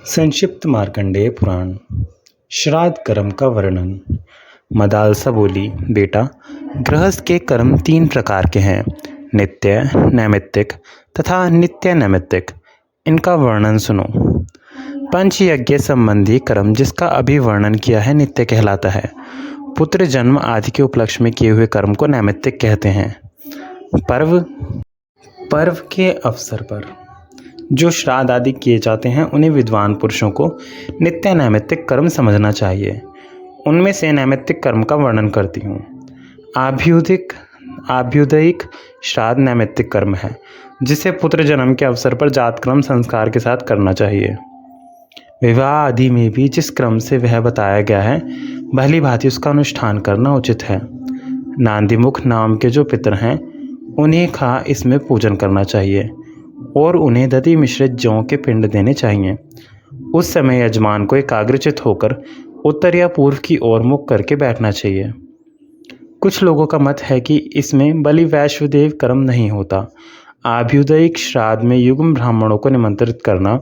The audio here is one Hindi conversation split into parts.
संक्षिप्त मार्कंडेय पुराण। श्राद्ध कर्म का वर्णन। मदालसा बोली, बेटा, गृहस्थ के कर्म 3 प्रकार के हैं, नित्य, नैमित्तिक तथा नित्य नैमित्तिक। इनका वर्णन सुनो। पंचयज्ञ संबंधी कर्म जिसका अभी वर्णन किया है नित्य कहलाता है। पुत्र जन्म आदि के उपलक्ष्य में किए हुए कर्म को नैमित्तिक कहते हैं। पर्व के अवसर पर जो श्राद्ध आदि किए जाते हैं उन्हें विद्वान पुरुषों को नित्य नैमित्तिक कर्म समझना चाहिए। उनमें से नैमित्तिक कर्म का वर्णन करती हूँ। आभ्युदयिक श्राद्ध नैमित्तिक कर्म है जिसे पुत्र जन्म के अवसर पर जातक्रम संस्कार के साथ करना चाहिए। विवाह आदि में भी जिस क्रम से वह बताया गया है भली भांति उसका अनुष्ठान करना उचित है। नांदीमुख नाम के जो पितर हैं उन्हें का इसमें पूजन करना चाहिए और उन्हें दधि मिश्रित जौ के पिंड देने चाहिए। उस समय यजमान को एकाग्रचित होकर उत्तर या पूर्व की ओर मुख करके बैठना चाहिए। कुछ लोगों का मत है कि इसमें बलि वैश्वदेव कर्म नहीं होता। आभ्युदयिक श्राद्ध में युग्म ब्राह्मणों को निमंत्रित करना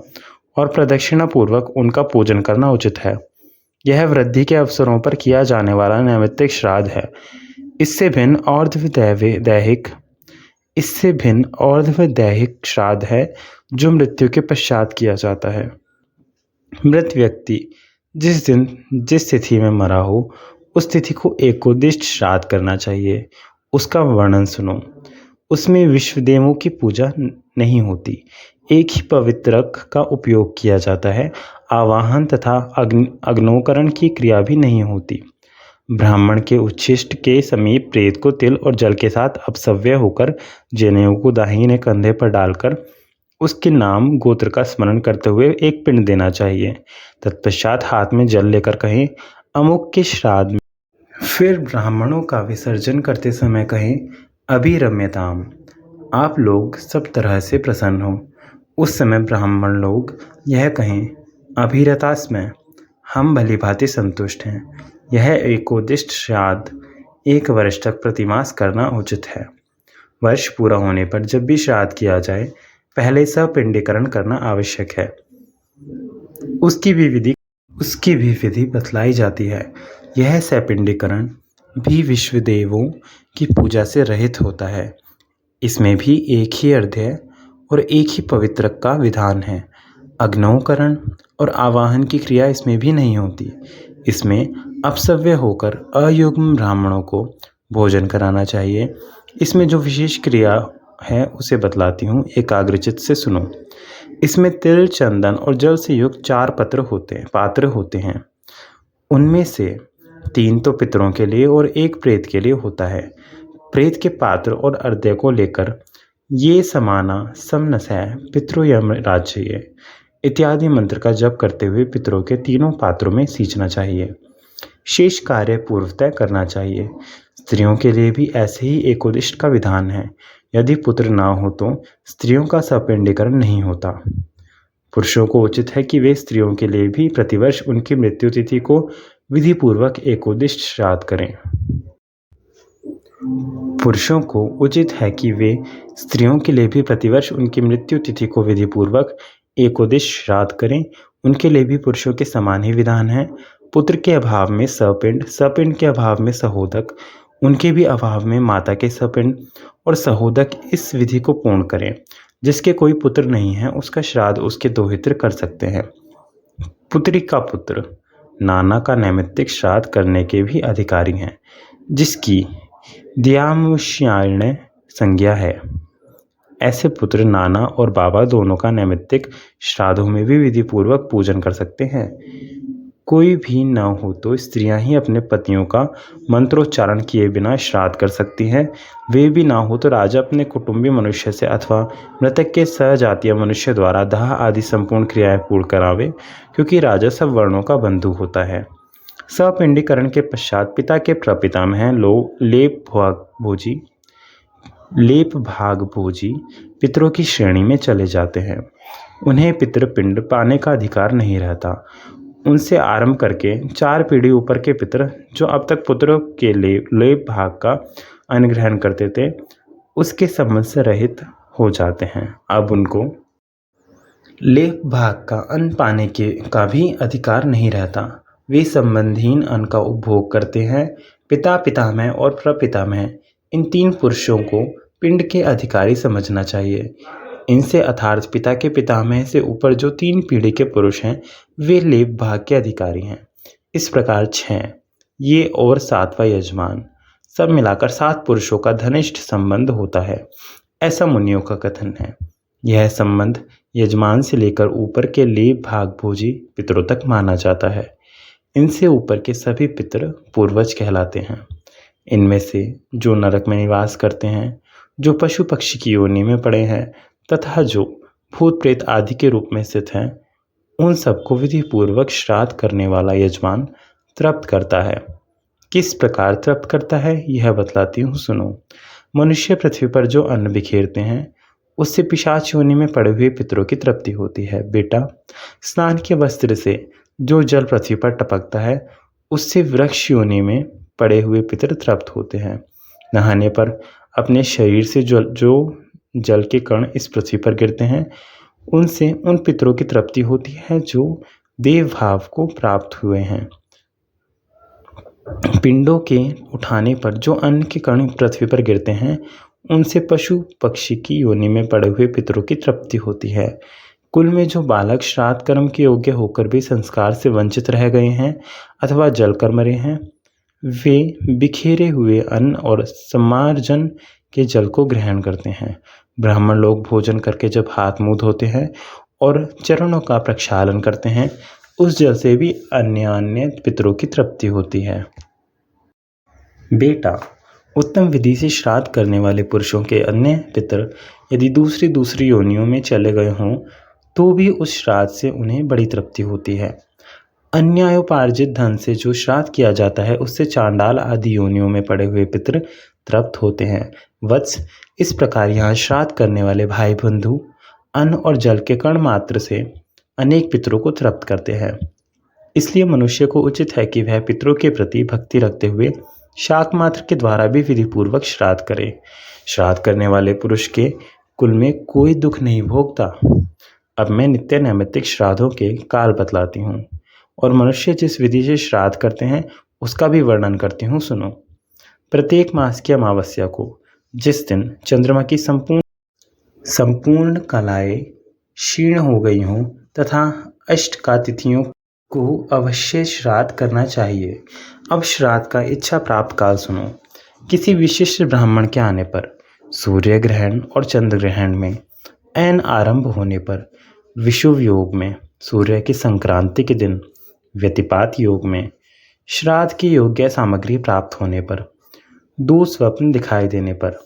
और प्रदक्षिणा पूर्वक उनका पूजन करना उचित है। यह वृद्धि के अवसरों पर किया जाने वाला नैमित्तिक श्राद्ध है। इससे भिन्न अर्धवैदेहिक श्राद्ध है जो मृत्यु के पश्चात किया जाता है। मृत व्यक्ति जिस दिन जिस तिथि में मरा हो उस तिथि को एकोदिष्ट श्राद्ध करना चाहिए। उसका वर्णन सुनो। उसमें विश्वदेवों की पूजा नहीं होती। एक ही पवित्रक का उपयोग किया जाता है। आवाहन तथा अग्नोकरण की क्रिया भी नहीं होती। ब्राह्मण के उच्छिष्ट के समीप प्रेत को तिल और जल के साथ अपसव्य होकर जनेऊ को दाहिने कंधे पर डालकर उसके नाम गोत्र का स्मरण करते हुए एक पिंड देना चाहिए। तत्पश्चात हाथ में जल लेकर कहें, अमुक के श्राद्ध में। फिर ब्राह्मणों का विसर्जन करते समय कहें, अभिरम्यताम, आप लोग सब तरह से प्रसन्न हो। उस समय ब्राह्मण लोग यह कहें, अभिरतास्मय, हम भली भांति संतुष्ट हैं। यह एकोदिष्ट श्राद्ध 1 वर्ष तक प्रतिमास करना उचित है। वर्ष पूरा होने पर जब भी श्राद्ध किया जाए पहले सपिंडीकरण करना आवश्यक है। उसकी भी विधि बतलाई जाती है। यह सपिंडीकरण भी विश्वदेवों की पूजा से रहित होता है। इसमें भी एक ही अर्घ्य और एक ही पवित्रक का विधान है। अग्नोकरण और आवाहन की क्रिया इसमें भी नहीं होती। इसमें अपसव्य होकर अयुग्म ब्राह्मणों को भोजन कराना चाहिए। इसमें जो विशेष क्रिया है उसे बतलाती हूँ, एकाग्रचित से सुनो। इसमें तिल, चंदन और जल से युक्त 4 पात्र होते हैं। उनमें से 3 तो पितरों के लिए और 1 प्रेत के लिए होता है। प्रेत के पात्र और अर्घ्य को लेकर ये समाना समनसै पितृयम राज्य इत्यादि मंत्र का जप करते हुए पितरों के 3 पात्रों में सींचना चाहिए। शेष कार्य पूर्वतः करना चाहिए। स्त्रियों के लिए भी ऐसे ही एकोदिष्ट का विधान है। यदि पुत्र ना हो तो स्त्रियों का सपिंडीकरण नहीं होता। पुरुषों को उचित है कि वे स्त्रियों के लिए भी प्रतिवर्ष उनकी मृत्यु तिथि को विधिपूर्वक एकोदिष्ट श्राद्ध करें। पुरुषों को उचित है कि वे स्त्रियों के लिए भी प्रतिवर्ष उनकी मृत्यु तिथि को विधिपूर्वक एकोदिष्ट श्राद्ध करें। उनके लिए भी पुरुषों के समान ही विधान है। पुत्र के अभाव में सपिंड के अभाव में सहोदक, उनके भी अभाव में माता के सपिंड और सहोदक इस विधि को पूर्ण करें। जिसके कोई पुत्र नहीं है उसका श्राद्ध उसके दोहित्र कर सकते हैं। पुत्री का पुत्र नाना का नैमित्तिक श्राद्ध करने के भी अधिकारी हैं, जिसकी द्यामुष्यायण संज्ञा है। ऐसे पुत्र नाना और बाबा दोनों का नैमित्तिक श्राद्धों में भी विधिपूर्वक पूजन कर सकते हैं। कोई भी न हो तो स्त्रियां ही अपने पतियों का मंत्रोच्चारण किए बिना श्राद्ध कर सकती हैं। वे भी ना हो तो राजा अपने कुटुंबी मनुष्य से अथवा मृतक के सहजातीय मनुष्य द्वारा दाह आदि संपूर्ण क्रियाएं पूर्ण करावे, क्योंकि राजा सब वर्णों का बंधु होता है। सपिंडीकरण के पश्चात पिता के प्रपितामह लोग लेप भाग भोजी पितरों की श्रेणी में चले जाते हैं। उन्हें पितृपिंड पाने का अधिकार नहीं रहता। उनसे आरंभ करके 4 पीढ़ी ऊपर के पितर जो अब तक पुत्रों के लेप भाग का अनुग्रहण करते थे उसके संबंध से रहित हो जाते हैं। अब उनको लेप भाग का अन्न पाने का भी अधिकार नहीं रहता। वे संबंधहीन अन्न का उपभोग करते हैं। पिता, पितामह और प्रपितामह, इन 3 पुरुषों को पिंड के अधिकारी समझना चाहिए। इनसे अर्थात पिता के पितामह से ऊपर जो 3 पीढ़ी के पुरुष हैं, वे लेप भाग के अधिकारी हैं। इस प्रकार 6 ये और 7वां यजमान, सब मिलाकर 7 पुरुषों का धनिष्ठ संबंध होता है, ऐसा मुनियों का कथन है। यह संबंध यजमान से लेकर ऊपर के लेप भाग भोजी पितरों तक माना जाता है। इनसे ऊपर के सभी पितर पूर्वज कहलाते हैं। इनमें से जो नरक में निवास करते हैं, जो पशु पक्षी की योनि में पड़े हैं तथा जो भूत प्रेत आदि के रूप में स्थित हैं, उन सबको विधि पूर्वक श्राद्ध करने वाला यजमान तृप्त करता है। किस प्रकार तृप्त करता है यह बतलाती हूँ, सुनो। मनुष्य पृथ्वी पर जो अन्न बिखेरते हैं उससे पिशाच योनि में पड़े हुए पितरों की तृप्ति होती है। बेटा, स्नान के वस्त्र से जो जल पृथ्वी पर टपकता है उससे वृक्ष योनि में पड़े हुए पितर तृप्त होते हैं। नहाने पर अपने शरीर से जो जल के कण इस पृथ्वी पर गिरते हैं उनसे उन पितरों की तृप्ति होती है जो देव भाव को प्राप्त हुए हैं। पिंडों के उठाने पर जो अन्न के कण पृथ्वी पर गिरते हैं उनसे पशु पक्षी की योनि में पड़े हुए पितरों की तृप्ति होती है। कुल में जो बालक श्राद्ध कर्म के योग्य होकर भी संस्कार से वंचित रह गए हैं अथवा जलकर मरे हैं, वे बिखेरे हुए अन्न और समार्जन के जल को ग्रहण करते हैं। ब्राह्मण लोग भोजन करके जब हाथ मुंह धोते हैं और चरणों का प्रक्षालन करते हैं, उस जल से भी अन्य पितरों की तृप्ति होती है। बेटा, उत्तम विधि से श्राद्ध करने वाले पुरुषों के अन्य पितर यदि दूसरी योनियों में चले गए हों तो भी उस श्राद्ध से उन्हें बड़ी तृप्ति होती है। अन्यायोपार्जित धन से जो श्राद्ध किया जाता है उससे चांडाल आदि योनियों में पड़े हुए पितर तृप्त होते हैं। वत्स, इस प्रकार यहाँ श्राद्ध करने वाले भाई बंधु अन्न और जल के कण मात्र से अनेक पितरों को तृप्त करते हैं। इसलिए मनुष्य को उचित है कि वह पितरों के प्रति भक्ति रखते हुए शाक मात्र के द्वारा भी विधिपूर्वक श्राद्ध करे। श्राद्ध करने वाले पुरुष के कुल में कोई दुख नहीं भोगता। अब मैं नित्य नैमित्तिक श्राद्धों के काल बतलाती हूँ और मनुष्य जिस विधि से श्राद्ध करते हैं उसका भी वर्णन करती हूँ, सुनो। प्रत्येक मास की अमावस्या को, जिस दिन चंद्रमा की संपूर्ण कलाएं क्षीण हो गई हों तथा अष्ट का तिथियों को अवश्य श्राद्ध करना चाहिए। अब श्राद्ध का इच्छा प्राप्त काल सुनो। किसी विशिष्ट ब्राह्मण के आने पर, सूर्य ग्रहण और चंद्र ग्रहण में, ऐन आरंभ होने पर, विषुव योग में, सूर्य की संक्रांति के दिन, व्यतिपात योग में, श्राद्ध की योग्य सामग्री प्राप्त होने पर, दुःस्वप्न दिखाई देने पर,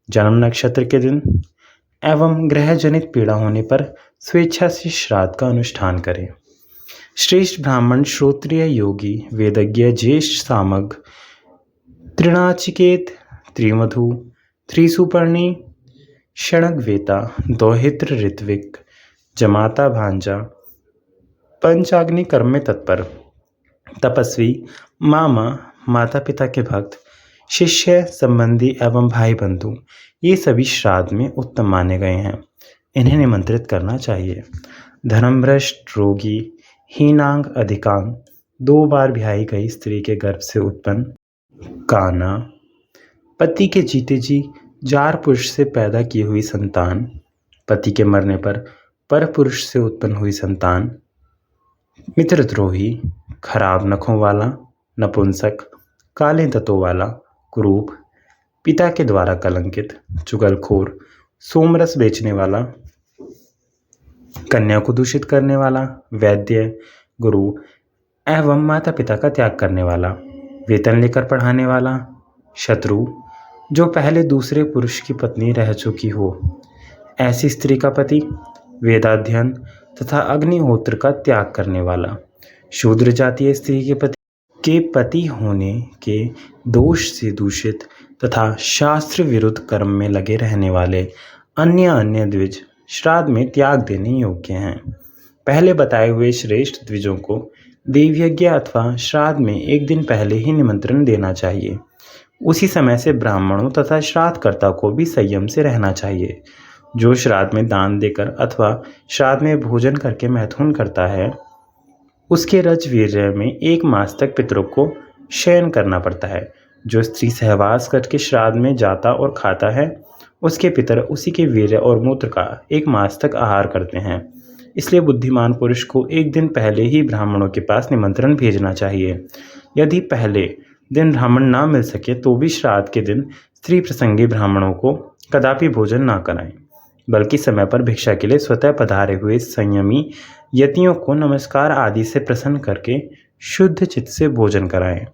जन्म नक्षत्र के दिन एवं ग्रह जनित पीड़ा होने पर स्वेच्छा से श्राद्ध का अनुष्ठान करें। श्रेष्ठ ब्राह्मण, श्रोत्रिय, योगी, वेदज्ञ, ज्येष्ठ, सामग, त्रिनाचिकेत, त्रिमधु, त्रिसुपर्णी, क्षणगवेता, दौहित्र, ऋत्विक, जमाता, भांजा, पंचाग्नि कर्म में तत्पर, तपस्वी, मामा, माता पिता के भक्त, शिष्य, संबंधी एवं भाई बंधु, ये सभी श्राद्ध में उत्तम माने गए हैं। इन्हें निमंत्रित करना चाहिए। धर्मभ्रष्ट, रोगी, हीनांग, अधिकांग, 2 बार ब्याही गई स्त्री के गर्भ से उत्पन्न, काना, पति के जीते जी जार पुरुष से पैदा की हुई संतान, पति के मरने पर पर पुरुष से उत्पन्न हुई संतान, मित्रद्रोही, खराब नखों वाला, नपुंसक, काले दांतों वाला, कुरूप, पिता के द्वारा कलंकित, चुगलखोर, सोमरस बेचने वाला, कन्या को दूषित करने वाला, वैद्य, गुरु एवं माता पिता का त्याग करने वाला, वेतन लेकर पढ़ाने वाला, शत्रु, जो पहले दूसरे पुरुष की पत्नी रह चुकी हो, ऐसी स्त्री का पति, वेदाध्ययन तथा अग्निहोत्र का त्याग करने वाला, शूद्र जातीय स्त्री के पति होने के दोष से दूषित तथा शास्त्र विरुद्ध कर्म में लगे रहने वाले अन्य द्विज श्राद्ध में त्याग देने योग्य हैं। पहले बताए हुए श्रेष्ठ द्विजों को देवयज्ञ अथवा श्राद्ध में 1 दिन पहले ही निमंत्रण देना चाहिए। उसी समय से ब्राह्मणों तथा श्राद्धकर्ता को भी संयम से रहना चाहिए। जो श्राद्ध में दान देकर अथवा श्राद्ध में भोजन करके मैथुन करता है, उसके रजवीर्य में 1 मास तक पितरों को शयन करना पड़ता है। जो स्त्री सहवास करके श्राद्ध में जाता और खाता है, उसके पितर उसी के वीर्य और मूत्र का 1 मास तक आहार करते हैं। इसलिए बुद्धिमान पुरुष को एक दिन पहले ही ब्राह्मणों के पास निमंत्रण भेजना चाहिए। यदि पहले दिन ब्राह्मण ना मिल सके तो भी श्राद्ध के दिन स्त्री प्रसंगी ब्राह्मणों को कदापि भोजन ना कराएं, बल्कि समय पर भिक्षा के लिए स्वतः पधारे हुए संयमी यतियों को नमस्कार आदि से प्रसन्न करके शुद्ध चित्त से भोजन कराएं।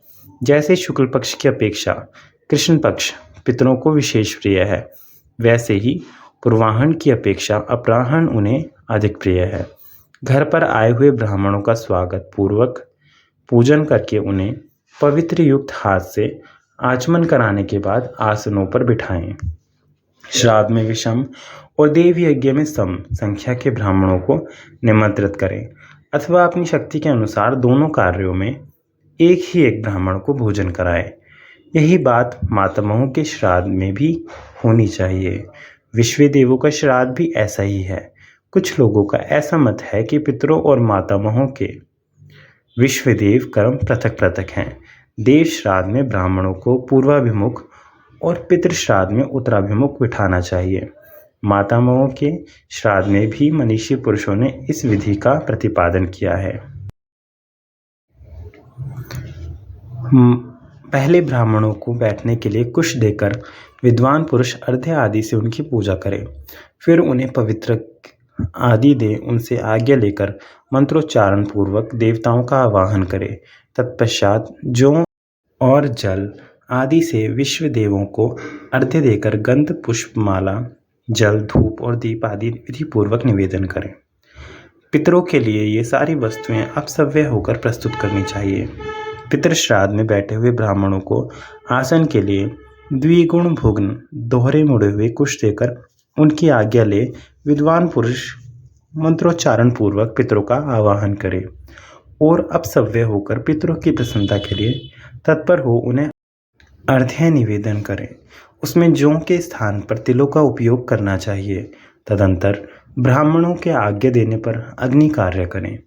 जैसे शुक्ल पक्ष की अपेक्षा कृष्ण पक्ष पितरों को विशेष प्रिय है, वैसे ही पूर्वाह्न की अपेक्षा अपराह्न उन्हें अधिक प्रिय है। घर पर आए हुए ब्राह्मणों का स्वागत पूर्वक पूजन करके उन्हें पवित्र युक्त हाथ से आचमन कराने के बाद आसनों पर बिठाएं। श्राद्ध में विषम और देव यज्ञ में सम संख्या के ब्राह्मणों को निमंत्रित करें, अथवा अपनी शक्ति के अनुसार दोनों कार्यों में एक ही एक ब्राह्मण को भोजन कराएं। यही बात मातामहों के श्राद्ध में भी होनी चाहिए। विश्व देवों का श्राद्ध भी ऐसा ही है। कुछ लोगों का ऐसा मत है कि पितरों और मातामहों के विश्वदेव कर्म पृथक पृथक हैं। देव श्राद्ध में ब्राह्मणों को पूर्वाभिमुख और पितृ श्राद्ध में उत्तराभिमुख बिठाना चाहिए। मातामहों के श्राद्ध में भी मनीषी पुरुषों ने इस विधि का प्रतिपादन किया है। पहले ब्राह्मणों को बैठने के लिए कुश देकर विद्वान पुरुष अर्घ्य आदि से उनकी पूजा करें, फिर उन्हें पवित्र आदि दें। उनसे आज्ञा लेकर मंत्रोच्चारण पूर्वक देवताओं का आवाहन करें। तत्पश्चात जौ और जल आदि से विश्व देवों को अर्घ्य देकर गंध पुष्पमाला, जल, धूप और दीप आदि विधि पूर्वक निवेदन करें। पितरों के लिए ये सारी वस्तुएं अपसव्य होकर प्रस्तुत करनी चाहिए। पितृ श्राद्ध में बैठे हुए ब्राह्मणों को आसन के लिए द्विगुण भोग्न दोहरे मुड़े हुए कुश देकर उनकी आज्ञा ले विद्वान पुरुष मंत्रोच्चारण पूर्वक पितरों का आवाहन करे और अपसव्य होकर पितरों की प्रसन्नता के लिए तत्पर हो उन्हें अर्घ्य निवेदन करें। उसमें जौ के स्थान पर तिलों का उपयोग करना चाहिए। तदंतर ब्राह्मणों के आज्ञा देने पर अग्नि कार्य करें।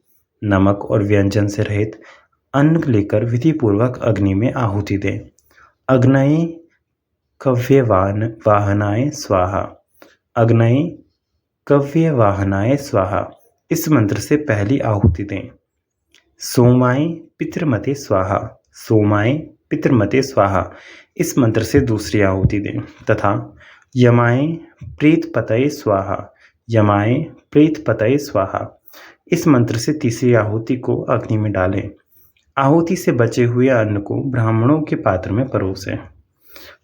नमक और व्यंजन से रहित अन्न लेकर विधि पूर्वक अग्नि में आहुति दें। अग्नये कव्यवाहनाय स्वाहा, अग्नये कव्यवाहनाय स्वाहा इस मंत्र से पहली आहुति दें। सोमाय पितृमते स्वाहा, सोमाय पितृमते स्वाहा इस मंत्र से दूसरी आहुति दें तथा यमाय प्रीतपतये स्वाहा, यमाय प्रीतपतये स्वाहा इस मंत्र से तीसरी आहुति को अग्नि में डालें। आहुति से बचे हुए अन्न को ब्राह्मणों के पात्र में परोसें,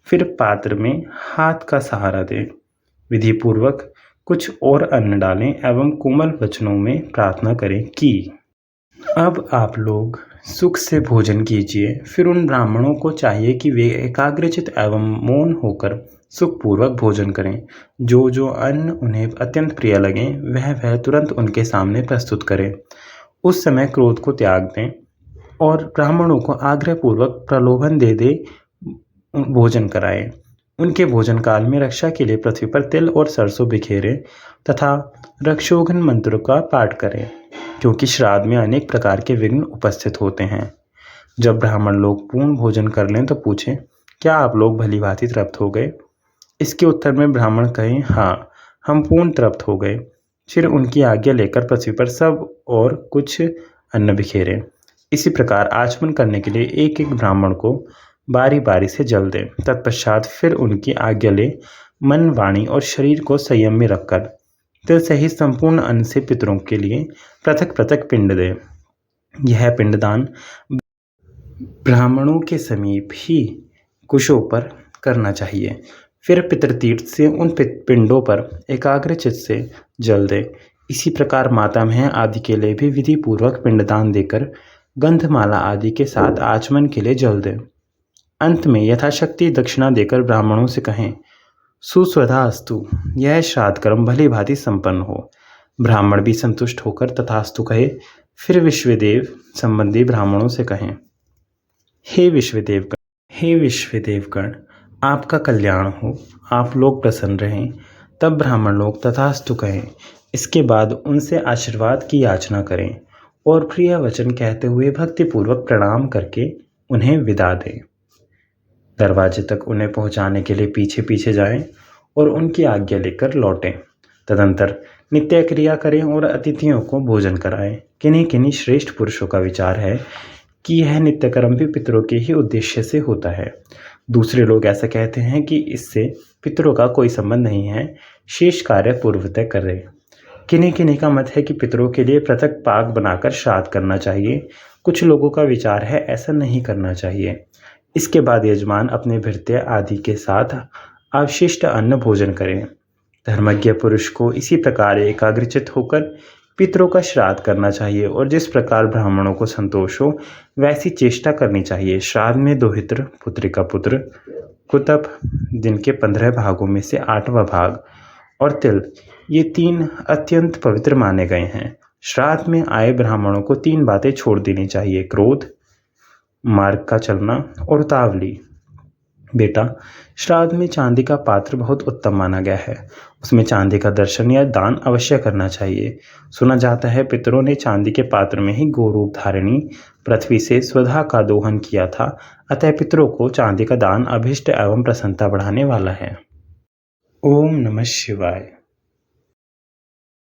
फिर पात्र में हाथ का सहारा दें। विधि पूर्वक कुछ और अन्न डालें एवं कोमल वचनों में प्रार्थना करें कि अब आप लोग सुख से भोजन कीजिए। फिर उन ब्राह्मणों को चाहिए कि वे एकाग्रचित एवं मौन होकर सुखपूर्वक भोजन करें। जो जो अन्न उन्हें अत्यंत प्रिय लगे वह तुरंत उनके सामने प्रस्तुत करें। उस समय क्रोध को त्याग दें और ब्राह्मणों को आग्रहपूर्वक प्रलोभन दे भोजन कराएं। उनके भोजन काल में रक्षा के लिए पृथ्वी पर तिल और सरसों बिखेरें तथा रक्षोघन मंत्र का पाठ करें, क्योंकि श्राद्ध में अनेक प्रकार के विघ्न उपस्थित होते हैं। जब ब्राह्मण लोग पूर्ण भोजन कर लें तो पूछें, क्या आप लोग भली भांति तृप्त हो गए? इसके उत्तर में ब्राह्मण कहें, हाँ, हम पूर्ण तृप्त हो गए। फिर उनकी आज्ञा लेकर पृथ्वी पर सब और कुछ अन्न बिखेरें। इसी प्रकार आचमन करने के लिए एक एक ब्राह्मण को बारी बारी से जल दें। तत्पश्चात फिर उनकी आज्ञा ले मन, वाणी और शरीर को संयम में रखकर तिल सहित संपूर्ण अन्न से पितरों के लिए पृथक पृथक पिंड दें। यह पिंडदान ब्राह्मणों के समीप ही कुशों पर करना चाहिए। फिर पितृतीर्थ से उन पिंडों पर एकाग्रचित से जल दें। इसी प्रकार मातामह आदि के लिए भी विधि पूर्वक पिंडदान देकर गंधमाला आदि के साथ आचमन के लिए जल दें। अंत में यथाशक्ति दक्षिणा देकर ब्राह्मणों से कहें, सुस्वधा अस्तु, यह श्राद्ध कर्म भली भांति संपन्न हो। ब्राह्मण भी संतुष्ट होकर तथास्तु कहे। फिर विश्वदेव संबंधी ब्राह्मणों से कहें, हे विश्वदेवगण, आपका कल्याण हो, आप लोग प्रसन्न रहें। तब ब्राह्मण लोग तथास्तु कहें। इसके बाद उनसे आशीर्वाद की याचना करें और प्रिय वचन कहते हुए भक्तिपूर्वक प्रणाम करके उन्हें विदा दें। दरवाजे तक उन्हें पहुंचाने के लिए पीछे पीछे जाएं और उनकी आज्ञा लेकर लौटें। तदंतर नित्य क्रिया करें और अतिथियों को भोजन कराएं। किन्हीं किन्हीं श्रेष्ठ पुरुषों का विचार है कि यह नित्य कर्म भी पितरों के ही उद्देश्य से होता है। दूसरे लोग ऐसा कहते हैं कि इससे पितरों का कोई संबंध नहीं है, शेष कार्य पूर्वतः करें। किन्हीं किन्हीं का मत है कि पितरों के लिए पृथक पाक बनाकर श्राद्ध करना चाहिए। कुछ लोगों का विचार है ऐसा नहीं करना चाहिए। इसके बाद यजमान अपने भृत्य आदि के साथ अवशिष्ट अन्न भोजन करें। धर्मज्ञ पुरुष को इसी प्रकार एकाग्रचित होकर पितरों का श्राद्ध करना चाहिए और जिस प्रकार ब्राह्मणों को संतोष हो वैसी चेष्टा करनी चाहिए। श्राद्ध में दोहित्र, पुत्रिका पुत्र, कुतप दिन के 15 भागों में से 8वां भाग और तिल, ये 3 अत्यंत पवित्र माने गए हैं। श्राद्ध में आए ब्राह्मणों को 3 बातें छोड़ देनी चाहिए: क्रोध, मार्ग का चलना और उतावली। बेटा, श्राद्ध में चांदी का पात्र बहुत उत्तम माना गया है। उसमें चांदी का दर्शन या दान अवश्य करना चाहिए। सुना जाता है पितरों ने चांदी के पात्र में ही गोरूप धारिणी पृथ्वी से स्वधा का दोहन किया था। अतः पितरों को चांदी का दान अभिष्ट एवं प्रसन्नता बढ़ाने वाला है। ओम नमः शिवाय।